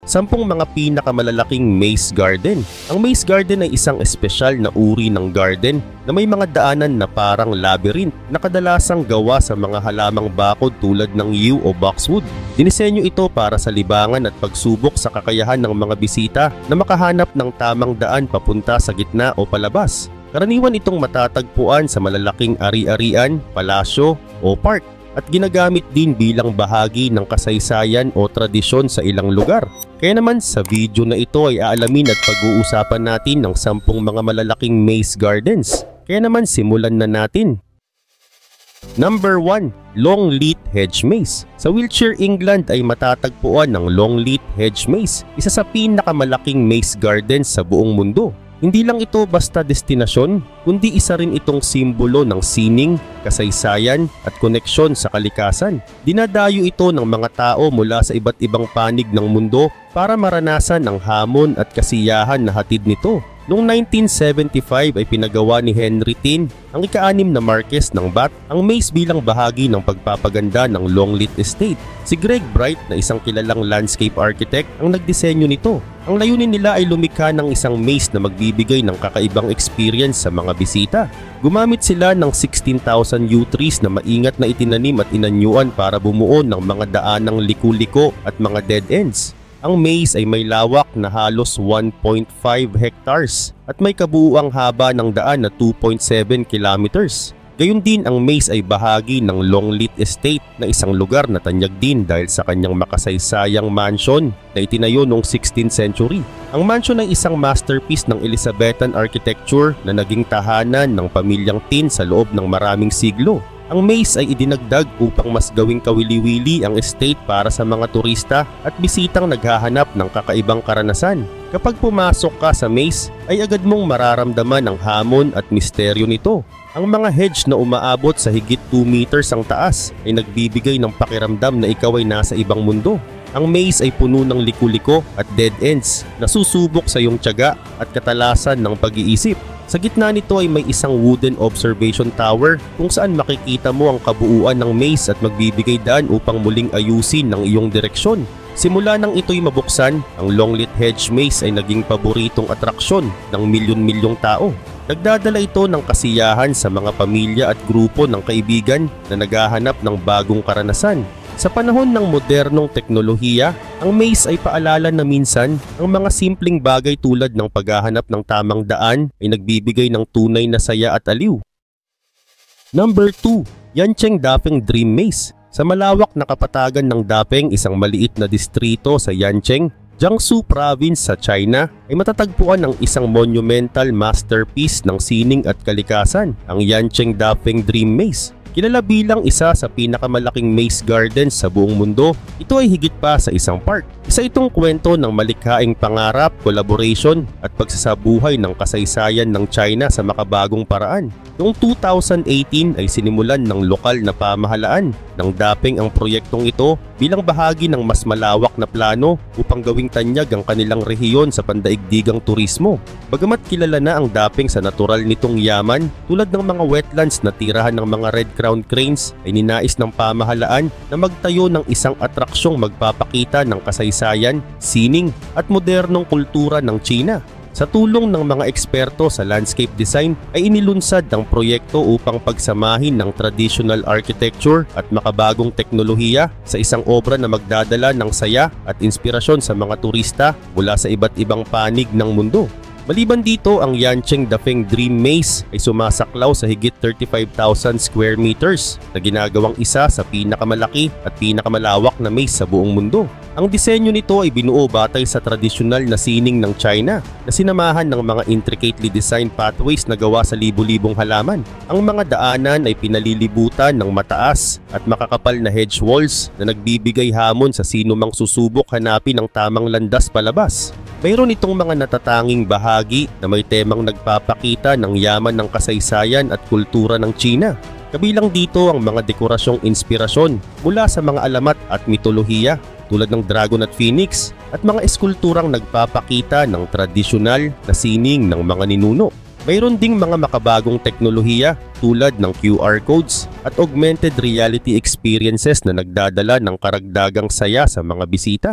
10 mga pinakamalalaking maze garden. Ang maze garden ay isang espesyal na uri ng garden na may mga daanan na parang labyrinth na kadalasang gawa sa mga halamang bakod tulad ng yew o boxwood. Dinisenyo ito para sa libangan at pagsubok sa kakayahan ng mga bisita na makahanap ng tamang daan papunta sa gitna o palabas. Karaniwan itong matatagpuan sa malalaking ari-arian, palasyo o park at ginagamit din bilang bahagi ng kasaysayan o tradisyon sa ilang lugar. Kaya naman sa video na ito ay aalamin at pag-uusapan natin ng 10 mga malalaking maze gardens. Kaya naman simulan na natin. Number 1. Longleat Hedge Maze. Sa Wiltshire, England ay matatagpuan ng Longleat Hedge Maze, isa sa pinakamalaking maze gardens sa buong mundo. Hindi lang ito basta destinasyon, kundi isa rin itong simbolo ng sining, kasaysayan at koneksyon sa kalikasan. Dinadayo ito ng mga tao mula sa iba't ibang panig ng mundo para maranasan ang hamon at kasiyahan na hatid nito. Noong 1975 ay pinagawa ni Henry Tin, ang ika-6 na Marquess ng Bath, ang maze bilang bahagi ng pagpapaganda ng Longleat Estate. Si Greg Bright na isang kilalang landscape architect ang nagdisenyo nito. Ang layunin nila ay lumikha ng isang maze na magbibigay ng kakaibang experience sa mga bisita. Gumamit sila ng 16,000 yew trees na maingat na itinanim at inanyuan para bumuo ng mga daanang liku-liko at mga dead ends. Ang maze ay may lawak na halos 1.5 hectares at may kabuuang haba ng daan na 2.7 kilometers. Gayun din, ang maze ay bahagi ng Longleat Estate na isang lugar na tanyag din dahil sa kanyang makasaysayang mansion na itinayo noong 16th century. Ang mansion ay isang masterpiece ng Elizabethan architecture na naging tahanan ng pamilyang Tin sa loob ng maraming siglo. Ang maze ay idinagdag upang mas gawing kawili-wili ang estate para sa mga turista at bisitang naghahanap ng kakaibang karanasan. Kapag pumasok ka sa maze, ay agad mong mararamdaman ang hamon at misteryo nito. Ang mga hedge na umaabot sa higit 2 meters ang taas ay nagbibigay ng pakiramdam na ikaw ay nasa ibang mundo. Ang maze ay puno ng liku-liko at dead ends na susubok sa iyong tiyaga at katalasan ng pag-iisip. Sa gitna nito ay may isang wooden observation tower kung saan makikita mo ang kabuuan ng maze at magbibigay daan upang muling ayusin ang iyong direksyon. Simula nang ito'y mabuksan, ang Longleat Hedge Maze ay naging paboritong atraksyon ng milyon-milyong tao. Nagdadala ito ng kasiyahan sa mga pamilya at grupo ng kaibigan na naghahanap ng bagong karanasan. Sa panahon ng modernong teknolohiya, ang maze ay paalala na minsan ang mga simpleng bagay tulad ng paghahanap ng tamang daan ay nagbibigay ng tunay na saya at aliw. Number 2. Yancheng Dafeng Dream Maze. Sa malawak na kapatagan ng Dafeng, isang maliit na distrito sa Yancheng, Jiangsu Province sa China, ay matatagpuan ang isang monumental masterpiece ng sining at kalikasan, ang Yancheng Dafeng Dream Maze. Kilala bilang isa sa pinakamalaking maze gardens sa buong mundo, ito ay higit pa sa isang park. Isa itong kwento ng malikhaing pangarap, collaboration at pagsasabuhay ng kasaysayan ng China sa makabagong paraan. Noong 2018 ay sinimulan ng lokal na pamahalaan ng Dafeng ang proyektong ito bilang bahagi ng mas malawak na plano upang gawing tanyag ang kanilang rehiyon sa pandaigdigang turismo. Bagamat kilala na ang Dafeng sa natural nitong yaman tulad ng mga wetlands na tirahan ng mga red-crowned cranes, ay ninais ng pamahalaan na magtayo ng isang atraksyong magpapakita ng kasaysayan, sining at modernong kultura ng China. Sa tulong ng mga eksperto sa landscape design ay inilunsad ang proyekto upang pagsamahin ng traditional architecture at makabagong teknolohiya sa isang obra na magdadala ng saya at inspirasyon sa mga turista mula sa iba't ibang panig ng mundo. Maliban dito, ang Yancheng Dafeng Dream Maze ay sumasaklaw sa higit 35,000 square meters na ginagawang isa sa pinakamalaki at pinakamalawak na maze sa buong mundo. Ang disenyo nito ay binuo batay sa tradisyonal na sining ng China na sinamahan ng mga intricately designed pathways na gawa sa libu-libong halaman. Ang mga daanan ay pinalilibutan ng mataas at makakapal na hedge walls na nagbibigay hamon sa sino mang susubok hanapin ang tamang landas palabas. Mayroon itong mga natatanging bahagi na may temang nagpapakita ng yaman ng kasaysayan at kultura ng China. Kabilang dito ang mga dekorasyong inspirasyon mula sa mga alamat at mitolohiya tulad ng dragon at phoenix at mga eskulturang nagpapakita ng tradisyonal na sining ng mga ninuno. Mayroon ding mga makabagong teknolohiya tulad ng QR codes at augmented reality experiences na nagdadala ng karagdagang saya sa mga bisita.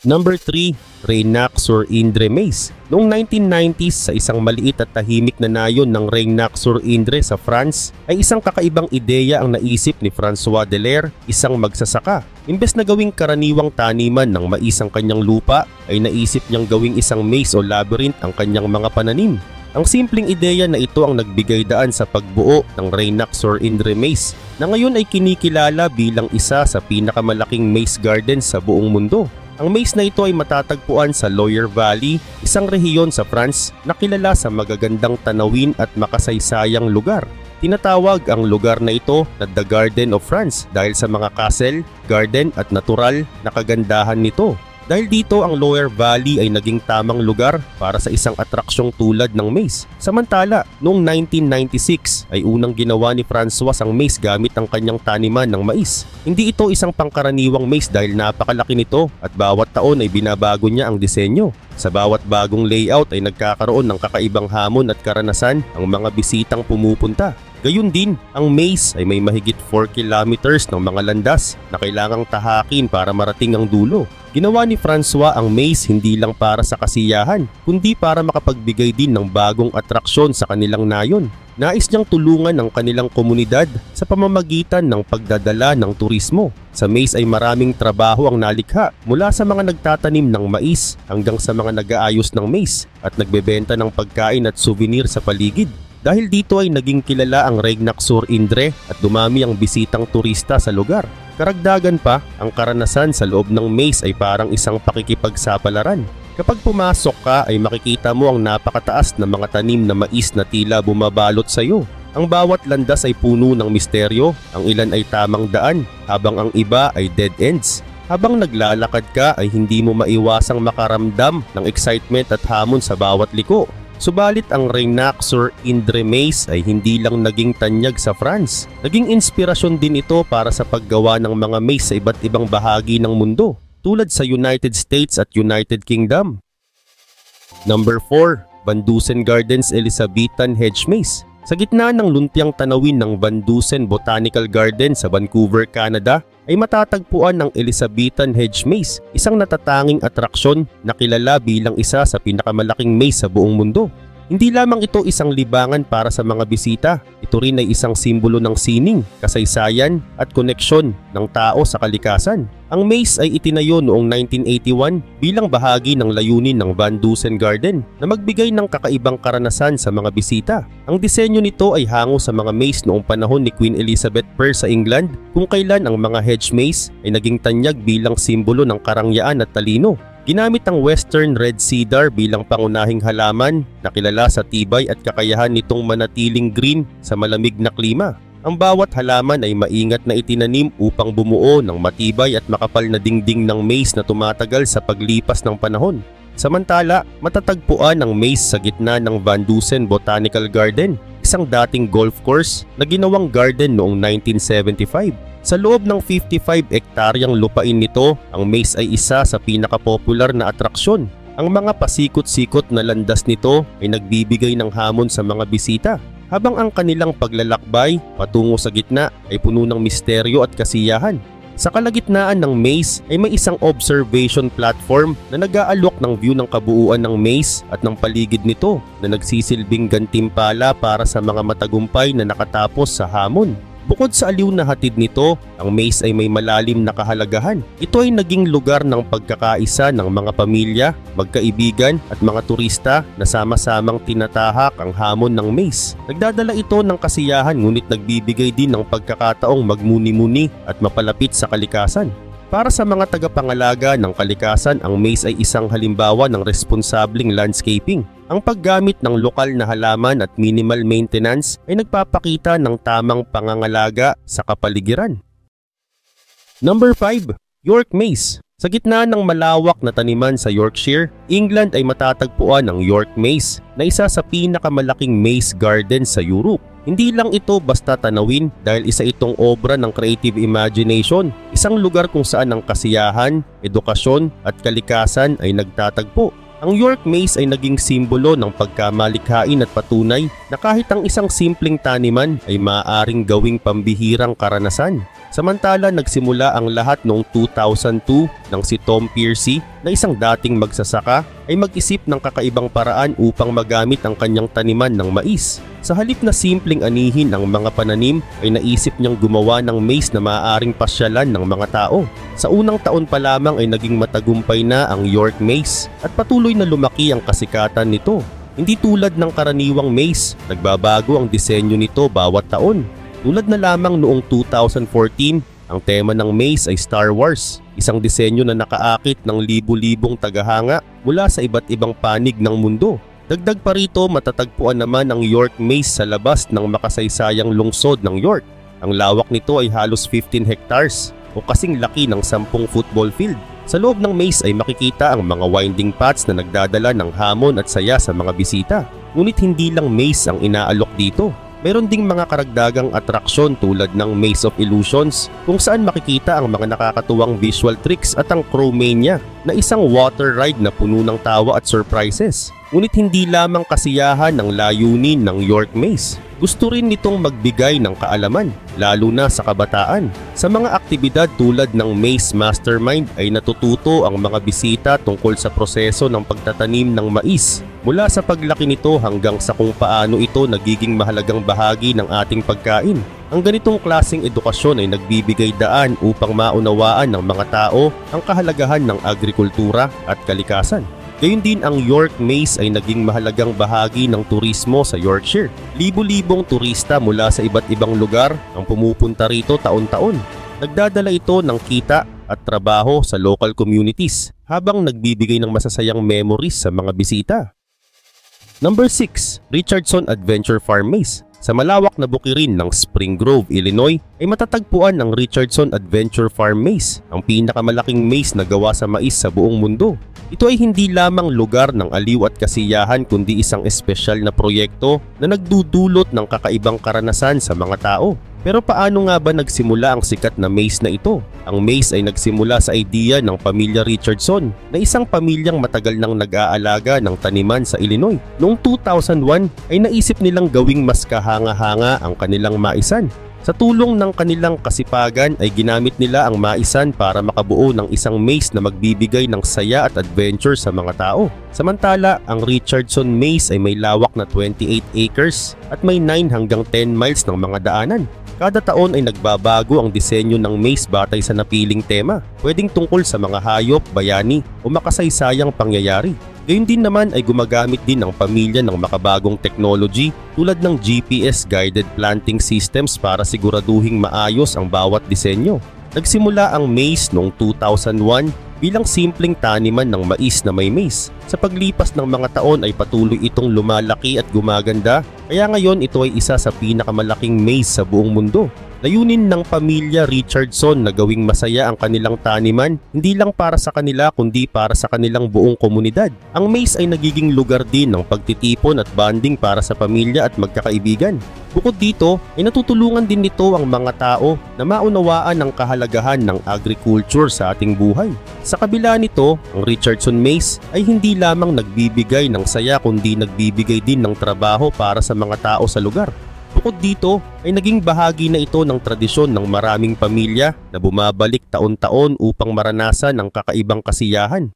Number 3, Reynac-sur-Indre Maze. Noong 1990s, sa isang maliit at tahimik na nayon ng Reynac-sur-Indre sa France, ay isang kakaibang ideya ang naisip ni François Dallaire, isang magsasaka. Imbes na gawing karaniwang taniman ng mais ang kanyang lupa, ay naisip niyang gawing isang maze o labyrinth ang kanyang mga pananim. Ang simpleng ideya na ito ang nagbigay daan sa pagbuo ng Reynac-sur-Indre Maze, na ngayon ay kinikilala bilang isa sa pinakamalaking maze garden sa buong mundo. Ang maze na ito ay matatagpuan sa Loire Valley, isang rehiyon sa France na kilala sa magagandang tanawin at makasaysayang lugar. Tinatawag ang lugar na ito na The Garden of France dahil sa mga castle, garden at natural na kagandahan nito. Dahil dito ang Loire Valley ay naging tamang lugar para sa isang atraksyong tulad ng maze. Samantala, noong 1996 ay unang ginawa ni François ang maze gamit ang kanyang taniman ng mais. Hindi ito isang pangkaraniwang maze dahil napakalaki nito at bawat taon ay binabago niya ang disenyo. Sa bawat bagong layout ay nagkakaroon ng kakaibang hamon at karanasan ang mga bisitang pumupunta. Gayun din, ang maze ay may mahigit 4 kilometers ng mga landas na kailangang tahakin para marating ang dulo. Ginawa ni François ang maze hindi lang para sa kasiyahan, kundi para makapagbigay din ng bagong atraksyon sa kanilang nayon. Nais niyang tulungan ang kanilang komunidad sa pamamagitan ng pagdadala ng turismo. Sa maze ay maraming trabaho ang nalikha, mula sa mga nagtatanim ng mais hanggang sa mga nag-aayos ng maze at nagbebenta ng pagkain at souvenir sa paligid. Dahil dito ay naging kilala ang Reynac-sur-Indre at dumami ang bisitang turista sa lugar. Karagdagan pa, ang karanasan sa loob ng maze ay parang isang pakikipagsapalaran. Kapag pumasok ka ay makikita mo ang napakataas na mga tanim na mais na tila bumabalot sa iyo. Ang bawat landas ay puno ng misteryo, ang ilan ay tamang daan, habang ang iba ay dead ends. Habang naglalakad ka ay hindi mo maiwasang makaramdam ng excitement at hamon sa bawat liko. Subalit ang Reynac-sur-Indre Maze ay hindi lang naging tanyag sa France. Naging inspirasyon din ito para sa paggawa ng mga maze sa iba't ibang bahagi ng mundo, tulad sa United States at United Kingdom. Number 4, Van Dusen Gardens Elizabethan Hedge Maze. Sa gitna ng lumpiang tanawin ng Van Dusen Botanical Garden sa Vancouver, Canada, ay matatagpuan ng Elizabethan Hedge Maze, isang natatanging atraksyon na kilala bilang isa sa pinakamalaking maze sa buong mundo. Hindi lamang ito isang libangan para sa mga bisita, ito rin ay isang simbolo ng sining, kasaysayan at koneksyon ng tao sa kalikasan. Ang maze ay itinayo noong 1981 bilang bahagi ng layunin ng Van Dusen Garden na magbigay ng kakaibang karanasan sa mga bisita. Ang disenyo nito ay hango sa mga maze noong panahon ni Queen Elizabeth I sa England, kung kailan ang mga hedge maze ay naging tanyag bilang simbolo ng karangyaan at talino. Ginamit ang Western Red Cedar bilang pangunahing halaman na kilala sa tibay at kakayahan nitong manatiling green sa malamig na klima. Ang bawat halaman ay maingat na itinanim upang bumuo ng matibay at makapal na dingding ng maze na tumatagal sa paglipas ng panahon. Samantala, matatagpuan ang maze sa gitna ng Van Dusen Botanical Garden, isang dating golf course na ginawang garden noong 1975. Sa loob ng 55 hektaryang lupain nito, ang maze ay isa sa pinakapopular na atraksyon. Ang mga pasikot-sikot na landas nito ay nagbibigay ng hamon sa mga bisita, habang ang kanilang paglalakbay patungo sa gitna ay puno ng misteryo at kasiyahan. Sa kalagitnaan ng maze ay may isang observation platform na nag-aalok ng view ng kabuuan ng maze at ng paligid nito na nagsisilbing gantimpala para sa mga matagumpay na nakatapos sa hamon. Bukod sa aliw na hatid nito, ang maze ay may malalim na kahalagahan. Ito ay naging lugar ng pagkakaisa ng mga pamilya, magkaibigan at mga turista na sama-samang tinatahak ang hamon ng maze. Nagdadala ito ng kasiyahan ngunit nagbibigay din ng pagkakataong magmuni-muni at mapalapit sa kalikasan. Para sa mga tagapangalaga ng kalikasan, ang maze ay isang halimbawa ng responsabling landscaping. Ang paggamit ng lokal na halaman at minimal maintenance ay nagpapakita ng tamang pangangalaga sa kapaligiran. Number 5, York Maze. Sa gitna ng malawak na taniman sa Yorkshire, England ay matatagpuan ang York Maze na isa sa pinakamalaking maze garden sa Europe. Hindi lang ito basta tanawin dahil isa itong obra ng creative imagination, isang lugar kung saan ang kasiyahan, edukasyon at kalikasan ay nagtatagpo. Ang York Maze ay naging simbolo ng pagkamalikhain at patunay na kahit ang isang simpleng taniman ay maaaring gawing pambihirang karanasan. Samantala, nagsimula ang lahat noong 2002 nang si Tom Piercy, na isang dating magsasaka ay mag-isip ng kakaibang paraan upang magamit ang kanyang taniman ng mais. Sa halip na simpleng anihin ang mga pananim ay naisip niyang gumawa ng maze na maaaring pasyalan ng mga tao. Sa unang taon pa lamang ay naging matagumpay na ang York Maze at patuloy na lumaki ang kasikatan nito. Hindi tulad ng karaniwang maze, nagbabago ang disenyo nito bawat taon. Tulad na lamang noong 2014, ang tema ng maze ay Star Wars, isang disenyo na nakaakit ng libu-libong tagahanga mula sa iba't ibang panig ng mundo. Dagdag pa rito, matatagpuan naman ang York Maze sa labas ng makasaysayang lungsod ng York. Ang lawak nito ay halos 15 hectares o kasing laki ng 10 football field. Sa loob ng maze ay makikita ang mga winding paths na nagdadala ng hamon at saya sa mga bisita. Ngunit hindi lang maze ang inaalok dito. Meron ding mga karagdagang atraksyon tulad ng Maze of Illusions kung saan makikita ang mga nakakatuwang visual tricks at ang Crowmania na isang water ride na puno ng tawa at surprises. Ngunit hindi lamang kasiyahan ng layunin ng York Maze. Gusto rin nitong magbigay ng kaalaman, lalo na sa kabataan. Sa mga aktibidad tulad ng Maze Mastermind ay natututo ang mga bisita tungkol sa proseso ng pagtatanim ng mais, mula sa paglaki nito hanggang sa kung paano ito nagiging mahalagang bahagi ng ating pagkain. Ang ganitong klaseng edukasyon ay nagbibigay daan upang maunawaan ng mga tao ang kahalagahan ng agrikultura at kalikasan. Gayun din ang York Maze ay naging mahalagang bahagi ng turismo sa Yorkshire. Libu-libong turista mula sa iba't ibang lugar ang pumupunta rito taon-taon. Nagdadala ito ng kita at trabaho sa local communities habang nagbibigay ng masasayang memories sa mga bisita. Number 6. Richardson Adventure Farm Maze. Sa malawak na bukirin ng Spring Grove, Illinois ay matatagpuan ang Richardson Adventure Farm Maze, ang pinakamalaking maze na gawa sa mais sa buong mundo. Ito ay hindi lamang lugar ng aliw at kasiyahan kundi isang espesyal na proyekto na nagdudulot ng kakaibang karanasan sa mga tao. Pero paano nga ba nagsimula ang sikat na maze na ito? Ang maze ay nagsimula sa idea ng pamilya Richardson na isang pamilyang matagal nang nag-aalaga ng taniman sa Illinois. Noong 2001 ay naisip nilang gawing mas kahanga-hanga ang kanilang maisan. Sa tulong ng kanilang kasipagan ay ginamit nila ang maisan para makabuo ng isang maze na magbibigay ng saya at adventure sa mga tao. Samantala, ang Richardson Maze ay may lawak na 28 acres at may 9 hanggang 10 miles ng mga daanan. Kada taon ay nagbabago ang disenyo ng maze batay sa napiling tema, pwedeng tungkol sa mga hayop, bayani o makasaysayang pangyayari. Gayun din naman ay gumagamit din ang pamilya ng makabagong technology tulad ng GPS-guided planting systems para siguraduhing maayos ang bawat disenyo. Nagsimula ang maze noong 2001 bilang simpleng taniman ng mais na may maze. Sa paglipas ng mga taon ay patuloy itong lumalaki at gumaganda, kaya ngayon ito ay isa sa pinakamalaking maze sa buong mundo. Layunin ng pamilya Richardson na gawing masaya ang kanilang taniman, hindi lang para sa kanila kundi para sa kanilang buong komunidad. Ang maze ay nagiging lugar din ng pagtitipon at bonding para sa pamilya at magkakaibigan. Bukod dito, ay natutulungan din nito ang mga tao na maunawaan ang kahalagahan ng agriculture sa ating buhay. Sa kabila nito, ang Richardson Maze ay hindi lamang nagbibigay ng saya kundi nagbibigay din ng trabaho para sa mga tao sa lugar. Bukod dito ay naging bahagi na ito ng tradisyon ng maraming pamilya na bumabalik taon-taon upang maranasan ang kakaibang kasiyahan.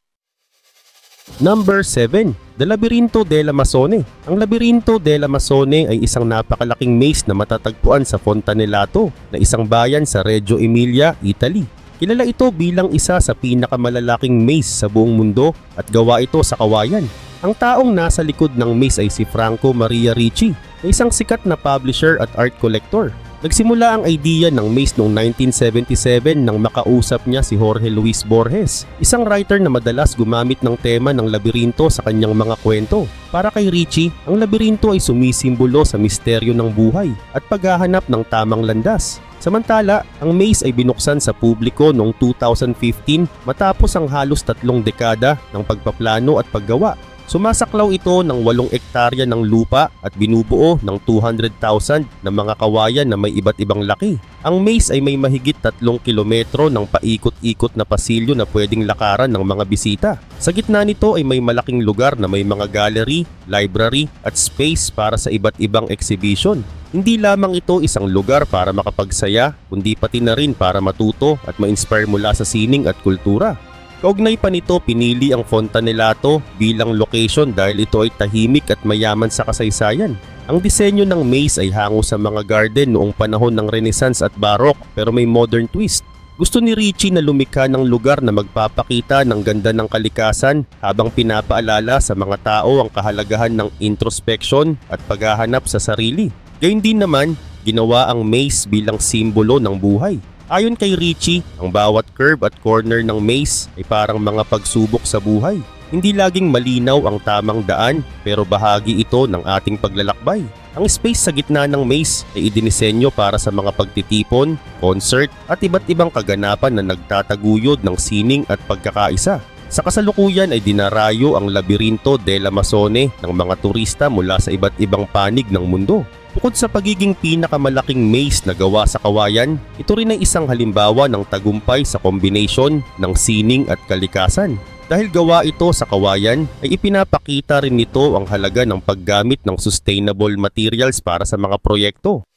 Number 7. The Labirinto della Masone. Ang Labirinto della Masone ay isang napakalaking maze na matatagpuan sa Fontanellato na isang bayan sa Reggio Emilia, Italy. Kilala ito bilang isa sa pinakamalalaking maze sa buong mundo at gawa ito sa kawayan. Ang taong nasa likod ng maze ay si Franco Maria Ricci, na isang sikat na publisher at art collector. Nagsimula ang idea ng maze noong 1977 nang makausap niya si Jorge Luis Borges, isang writer na madalas gumamit ng tema ng labirinto sa kanyang mga kwento. Para kay Ricci, ang labirinto ay sumisimbolo sa misteryo ng buhay at paghahanap ng tamang landas. Samantala, ang maze ay binuksan sa publiko noong 2015 matapos ang halos 3 dekada ng pagpaplano at paggawa. Sumasaklaw ito ng 8 ektarya ng lupa at binubuo ng 200,000 na mga kawayan na may iba't ibang laki. Ang maze ay may mahigit 3 kilometro ng paikot-ikot na pasilyo na pwedeng lakaran ng mga bisita. Sa gitna nito ay may malaking lugar na may mga gallery, library at space para sa iba't ibang exhibition. Hindi lamang ito isang lugar para makapagsaya, kundi pati na rin para matuto at ma-inspire mula sa sining at kultura. Kaugnay pa nito, pinili ang Fontanelato bilang location dahil ito ay tahimik at mayaman sa kasaysayan. Ang disenyo ng maze ay hango sa mga garden noong panahon ng Renaissance at Baroque pero may modern twist. Gusto ni Ritchie na lumikha ng lugar na magpapakita ng ganda ng kalikasan habang pinapaalala sa mga tao ang kahalagahan ng introspection at paghahanap sa sarili. Gayun din naman, ginawa ang maze bilang simbolo ng buhay. Ayon kay Ritchie, ang bawat curve at corner ng maze ay parang mga pagsubok sa buhay. Hindi laging malinaw ang tamang daan pero bahagi ito ng ating paglalakbay. Ang space sa gitna ng maze ay idinisenyo para sa mga pagtitipon, concert at iba't ibang kaganapan na nagtataguyod ng sining at pagkakaisa. Sa kasalukuyan ay dinarayo ang Labirinto della Masone ng mga turista mula sa iba't ibang panig ng mundo. Bukod sa pagiging pinakamalaking maze na gawa sa kawayan, ito rin ay isang halimbawa ng tagumpay sa kombinasyon ng sining at kalikasan. Dahil gawa ito sa kawayan, ay ipinapakita rin nito ang halaga ng paggamit ng sustainable materials para sa mga proyekto.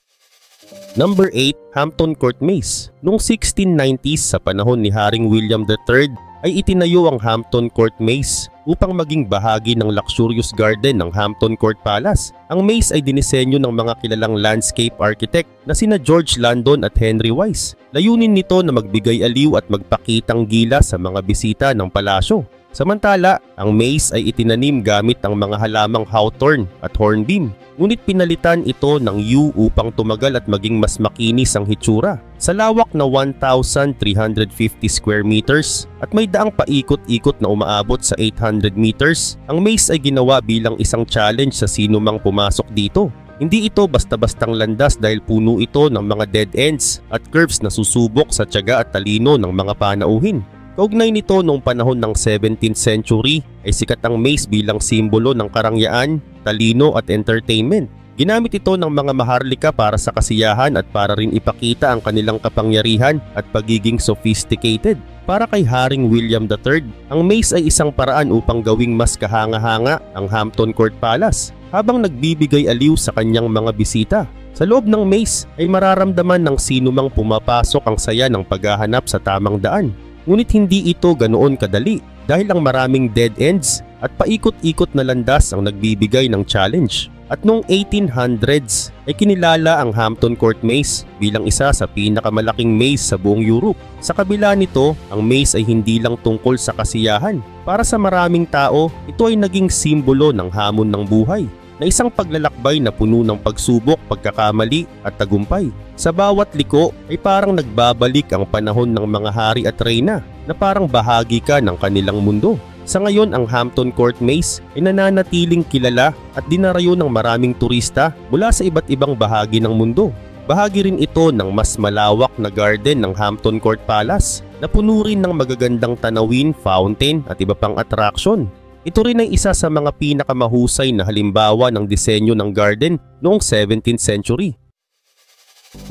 Number 8. Hampton Court Maze. Noong 1690s sa panahon ni Haring William III ay itinayo ang Hampton Court Maze upang maging bahagi ng luxurious garden ng Hampton Court Palace. Ang maze ay dinisenyo ng mga kilalang landscape architect na sina George Landon at Henry Wise. Layunin nito na magbigay aliw at magpakitang gila sa mga bisita ng palasyo. Samantala, ang maze ay itinanim gamit ang mga halamang hawthorn at hornbeam. Ngunit pinalitan ito ng yew upang tumagal at maging mas makinis ang hitsura. Sa lawak na 1,350 square meters at may daang paikot-ikot na umaabot sa 800 meters, ang maze ay ginawa bilang isang challenge sa sino mang pumasok dito. Hindi ito basta-bastang landas dahil puno ito ng mga dead ends at curves na susubok sa tiyaga at talino ng mga panauhin. Kaugnay nito noong panahon ng 17th century ay sikat ang maze bilang simbolo ng karangyaan, talino at entertainment. Ginamit ito ng mga maharlika para sa kasiyahan at para rin ipakita ang kanilang kapangyarihan at pagiging sophisticated. Para kay Haring William III, ang maze ay isang paraan upang gawing mas kahanga-hanga ang Hampton Court Palace habang nagbibigay aliw sa kanyang mga bisita. Sa loob ng maze ay mararamdaman ng sino mang pumapasok ang saya ng paghahanap sa tamang daan. Ngunit hindi ito ganoon kadali dahil ang maraming dead ends at paikot-ikot na landas ang nagbibigay ng challenge. At noong 1800s ay kinilala ang Hampton Court Maze bilang isa sa pinakamalaking maze sa buong Europe. Sa kabila nito, ang maze ay hindi lang tungkol sa kasiyahan. Para sa maraming tao, ito ay naging simbolo ng hamon ng buhay, na isang paglalakbay na puno ng pagsubok, pagkakamali at tagumpay. Sa bawat liko ay parang nagbabalik ang panahon ng mga hari at reyna na parang bahagi ka ng kanilang mundo. Sa ngayon, ang Hampton Court Maze ay nananatiling kilala at dinarayo ng maraming turista mula sa iba't ibang bahagi ng mundo. Bahagi rin ito ng mas malawak na garden ng Hampton Court Palace na puno rin ng magagandang tanawin, fountain at iba pang attraction. Ito rin ay isa sa mga pinakamahusay na halimbawa ng disenyo ng garden noong 17th century.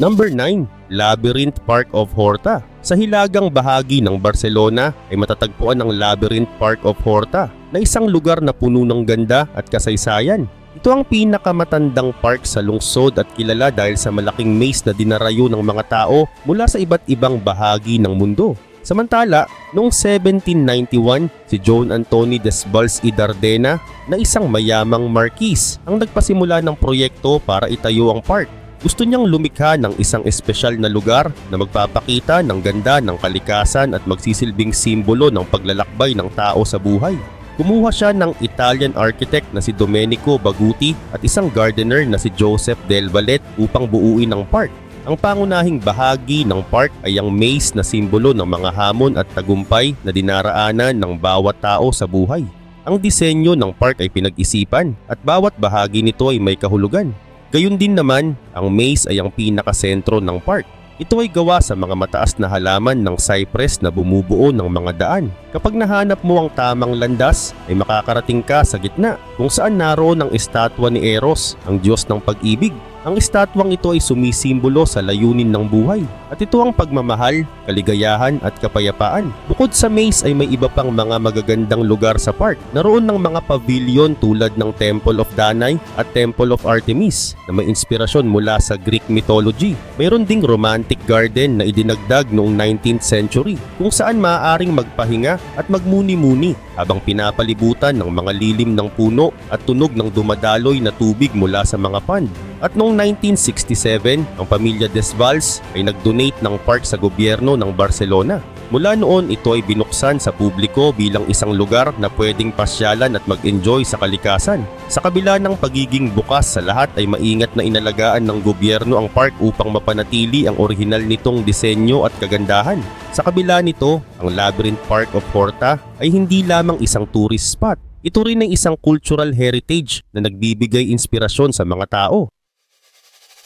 Number 9. Labyrinth Park of Horta. Sa hilagang bahagi ng Barcelona ay matatagpuan ang Labyrinth Park of Horta na isang lugar na puno ng ganda at kasaysayan. Ito ang pinakamatandang park sa lungsod at kilala dahil sa malaking maze na dinarayo ng mga tao mula sa iba't ibang bahagi ng mundo. Samantala, noong 1791, si John Anthony Desvalls y Dardena na isang mayamang marquis ang nagpasimula ng proyekto para itayo ang park. Gusto niyang lumikha ng isang espesyal na lugar na magpapakita ng ganda ng kalikasan at magsisilbing simbolo ng paglalakbay ng tao sa buhay. Kumuha siya ng Italian architect na si Domenico Baguti at isang gardener na si Joseph Del Valle upang buuin ang park. Ang pangunahing bahagi ng park ay ang maze na simbolo ng mga hamon at tagumpay na dinaraanan ng bawat tao sa buhay. Ang disenyo ng park ay pinag-isipan at bawat bahagi nito ay may kahulugan. Gayun din naman, ang maze ay ang pinakasentro ng park. Ito ay gawa sa mga mataas na halaman ng cypress na bumubuo ng mga daan. Kapag nahanap mo ang tamang landas, ay makakarating ka sa gitna kung saan naroon ang estatwa ni Eros, ang Diyos ng pag-ibig. Ang estatwang ito ay sumisimbolo sa layunin ng buhay at ito ang pagmamahal, kaligayahan at kapayapaan. Bukod sa maze ay may iba pang mga magagandang lugar sa park. Naroon ng mga pavilion tulad ng Temple of Danae at Temple of Artemis na may inspirasyon mula sa Greek mythology. Mayroon ding romantic garden na idinagdag noong 19th century kung saan maaaring magpahinga at magmuni-muni habang pinapalibutan ng mga lilim ng puno at tunog ng dumadaloy na tubig mula sa mga pond. At noong 1967, ang pamilya Desvalls ay nag-donate ng park sa gobyerno ng Barcelona. Mula noon, ito ay binuksan sa publiko bilang isang lugar na pwedeng pasyalan at mag-enjoy sa kalikasan. Sa kabila ng pagiging bukas sa lahat ay maingat na inalagaan ng gobyerno ang park upang mapanatili ang orihinal nitong disenyo at kagandahan. Sa kabila nito, ang Labyrinth Park of Horta ay hindi lamang isang tourist spot. Ito rin ay isang cultural heritage na nagbibigay inspirasyon sa mga tao.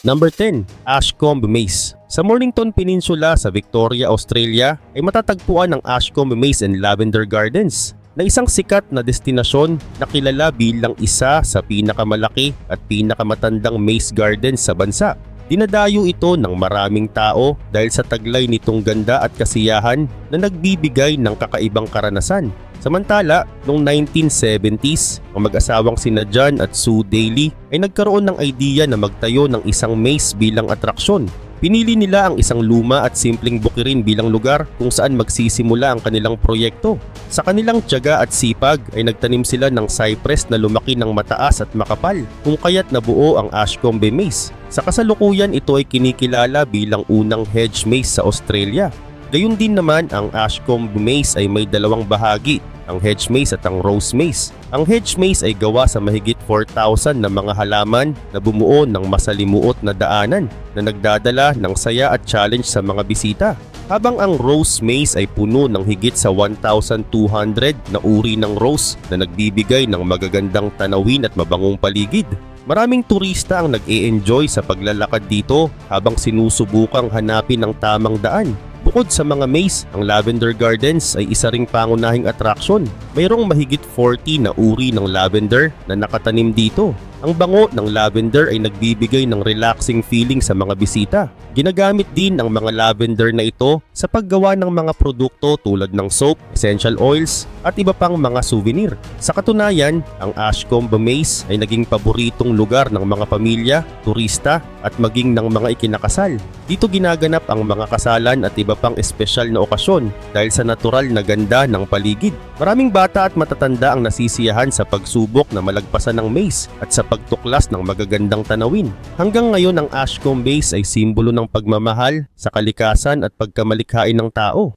Number 10. Ashcombe Maze. Sa Mornington Peninsula sa Victoria, Australia ay matatagpuan ang Ashcombe Maze and Lavender Gardens na isang sikat na destinasyon na kilala bilang isa sa pinakamalaki at pinakamatandang maze gardens sa bansa. Dinadayo ito ng maraming tao dahil sa taglay nitong ganda at kasiyahan na nagbibigay ng kakaibang karanasan. Samantala, noong 1970s, ang mag-asawang sina John at Sue Daly ay nagkaroon ng idea na magtayo ng isang maze bilang atraksyon. Pinili nila ang isang luma at simpleng bukirin bilang lugar kung saan magsisimula ang kanilang proyekto. Sa kanilang tiyaga at sipag ay nagtanim sila ng cypress na lumaki ng mataas at makapal, kung kaya't nabuo ang Ashcombe Maze. Sa kasalukuyan, ito ay kinikilala bilang unang hedge maze sa Australia. Gayun din naman, ang Ashcombe Maze ay may dalawang bahagi, ang hedge maze at ang rose maze. Ang hedge maze ay gawa sa mahigit 4,000 na mga halaman na bumuo ng masalimuot na daanan na nagdadala ng saya at challenge sa mga bisita. Habang ang rose maze ay puno ng higit sa 1,200 na uri ng rose na nagbibigay ng magagandang tanawin at mabangong paligid. Maraming turista ang nag-e-enjoy sa paglalakad dito habang sinusubukang hanapin ang tamang daan. Bukod sa mga maze, ang Lavender Gardens ay isa ring pangunahing atraksyon. Mayroong mahigit 40 na uri ng lavender na nakatanim dito. Ang bango ng lavender ay nagbibigay ng relaxing feeling sa mga bisita. Ginagamit din ang mga lavender na ito sa paggawa ng mga produkto tulad ng soap, essential oils at iba pang mga souvenir. Sa katunayan, ang Ashcombe Maze ay naging paboritong lugar ng mga pamilya, turista at maging ng mga ikinakasal. Dito ginaganap ang mga kasalan at iba pang espesyal na okasyon dahil sa natural na ganda ng paligid. Maraming bata at matatanda ang nasisiyahan sa pagsubok na malagpasan ng maze at sa pagtuklas ng magagandang tanawin. Hanggang ngayon, ang Ashcombe Maze ay simbolo ng pagmamahal sa kalikasan at pagkamalikhain ng tao.